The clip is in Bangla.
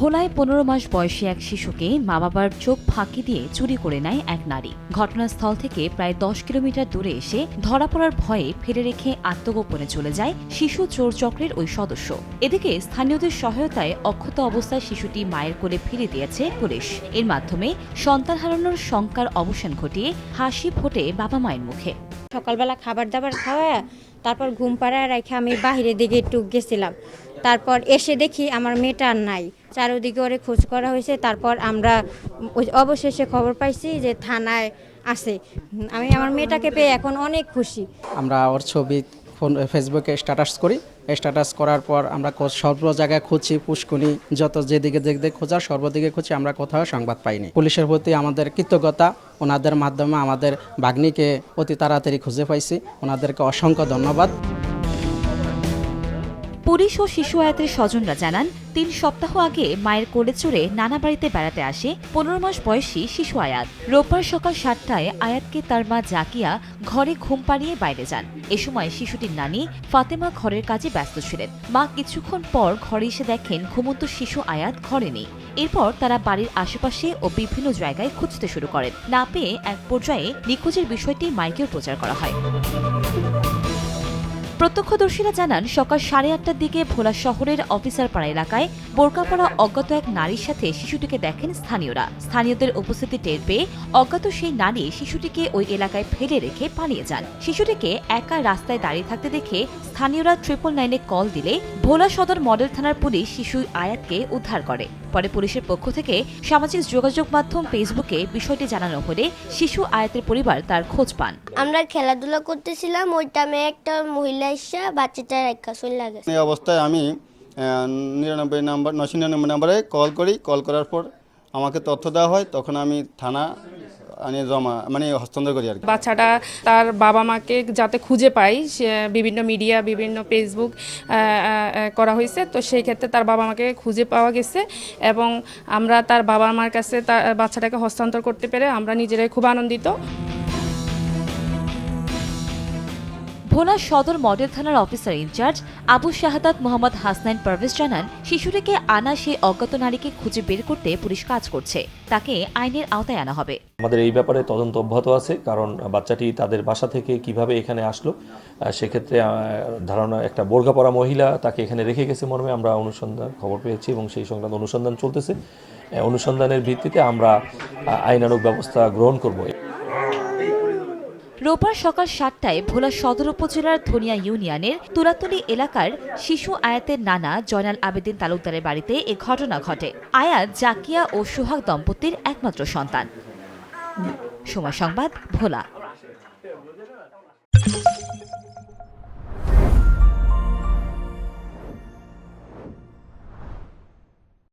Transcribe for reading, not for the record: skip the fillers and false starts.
ভোলায় 15 মাস বয়সী এক শিশুকে মা বাবার চোখ ফাঁকি দিয়ে চুরি করে নেয় এক নারী। ঘটনাস্থল থেকে প্রায় 10 কিলোমিটার দূরে এসে ধরা পড়ার ভয়ে ফেলে রেখে আত্মগোপনে চলে যায় শিশু চোর চক্রের ওই সদস্য। এদিকে স্থানীয়দের সহায়তায় অক্ষত অবস্থায় শিশুটি মায়ের কোলে ফিরে দিয়েছে পুলিশ। এর মাধ্যমে সন্তান হারানোর শঙ্কার অবসান ঘটিয়ে হাসি ফোটে বাবা মায়ের মুখে। সকালবেলা খাবার দাবার খাওয়া তারপর ঘুম পাড়ায় রেখে আমি বাহিরের দিকে একটু গেছিলাম। তারপর এসে দেখি আমার মেয়েটা আর নাই। চারদিকে ওরে খোঁজ করা হয়েছে। তারপর আমরা অবশেষে খবর পাইছি যে থানায় আছে। আমি আমার মেয়েটাকে পেয়ে এখন অনেক খুশি। আমরা ওর ছবি ফেসবুকে স্ট্যাটাস করি। স্ট্যাটাস করার পর আমরা সর্ব জায়গায় খুঁজছি, পুষ্কুনি যত যেদিকে যেদিকে খোঁজার সর্বদিকে খুঁজছি, আমরা কোথাও সংবাদ পাইনি। পুলিশের প্রতি আমাদের কৃতজ্ঞতা, ওনাদের মাধ্যমে আমাদের ভাগ্নিকে অতি তাড়াতাড়ি খুঁজে পাইছি। ওনাদেরকে অসংখ্য ধন্যবাদ। পুলিশ ও শিশু আয়াতের স্বজনরা জানান, 3 সপ্তাহ আগে মায়ের কোলে চড়ে নানা বাড়িতে বেড়াতে আসে 15 মাস বয়সী শিশু আয়াত। রোববার সকাল 7টায় আয়াতকে তার মা জাকিয়া ঘরে ঘুম পাড়িয়ে বাইরে যান। এ সময় শিশুটির নানি ফাতেমা ঘরের কাজে ব্যস্ত ছিলেন। মা কিছুক্ষণ পর ঘরে এসে দেখেন ঘুমন্ত শিশু আয়াত ঘরে নেই। এরপর তারা বাড়ির আশেপাশে ও বিভিন্ন জায়গায় খুঁজতে শুরু করেন। না পেয়ে এক পর্যায়ে নিখোঁজের বিষয়টি মাইকেও প্রচার করা হয়। প্রত্যক্ষদর্শীরা জানান, সকাল 8:30টার দিকে ভোলা শহরের অফিসারপাড়া এলাকায় বোরকাপড়া অজ্ঞাত এক নারীর সাথে শিশুটিকে দেখেন স্থানীয়রা। স্থানীয়দের উপস্থিতি টের পেয়ে অজ্ঞাত সেই নারী শিশুটিকে ওই এলাকায় ফেলে রেখে পালিয়ে যান। শিশুটিকে একা রাস্তায় দাঁড়িয়ে থাকতে দেখে স্থানীয়রা 999-এ কল দিলে ভোলা সদর মডেল থানার পুলিশ শিশু আয়াতকে উদ্ধার করে। পরে পুলিশের পক্ষ থেকে সামাজিক যোগাযোগ মাধ্যম ফেসবুকে বিষয়টি জানানো হলে শিশু আয়াতের পরিবার তার খোঁজ পান। আমরা খেলাধুলা করতেছিলাম, ওই টাইমে একটা মহিলা এসে বাচ্চাটার একটা চলে গেছে। এই অবস্থায় আমি 999 নাম্বারে কল করি। কল করার পর আমাকে তথ্য দেওয়া হয়, তখন আমি থানা হস্তান্তর করি আর কি। বাচ্চাটা তার বাবা মাকে যাতে খুঁজে পায়, সে বিভিন্ন মিডিয়া, বিভিন্ন ফেসবুক করা হয়েছে। তো সেই ক্ষেত্রে তার বাবা মাকে খুঁজে পাওয়া গেছে এবং আমরা তার বাবা মার কাছে তার বাচ্চাটাকে হস্তান্তর করতে পেরে আমরা নিজেরাই খুব আনন্দিত। ভোলা সদর মডেল থানার অফিসার ইনচার্জ আবু শাহাদাত মোহাম্মদ হাসনাইন পারভেজ জানান, শিশুটিকে আনা সেই অজ্ঞাত নারীকে খুঁজে বের করতে পুলিশ কাজ করছে। তাকে আইনের আওতায় আনা হবে। আমাদের এই ব্যাপারে তদন্ত অব্যাহত আছে, কারণ বাচ্চাটি তাদের বাসা থেকে কিভাবে এখানে আসলো, সেক্ষেত্রে ধারণা একটা বোরকা পরা মহিলা তাকে এখানে রেখে গেছে মর্মে আমরা খবর পেয়েছি এবং সেই সংক্রান্ত অনুসন্ধান চলতেছে। অনুসন্ধানের ভিত্তিতে আমরা আইনানুগ ব্যবস্থা গ্রহণ করব। রোববার সকাল 7টায় ভোলা সদর উপজেলার ধনিয়া ইউনিয়নের তুলাতলি এলাকার শিশু আয়াতের নানা জয়নাল আবেদিন তালুকদারের বাড়িতে এ ঘটনা ঘটে। আয়াত জাকিয়া ও সোহাগ দম্পতির একমাত্র সন্তান। সময় সংবাদ, ভোলা।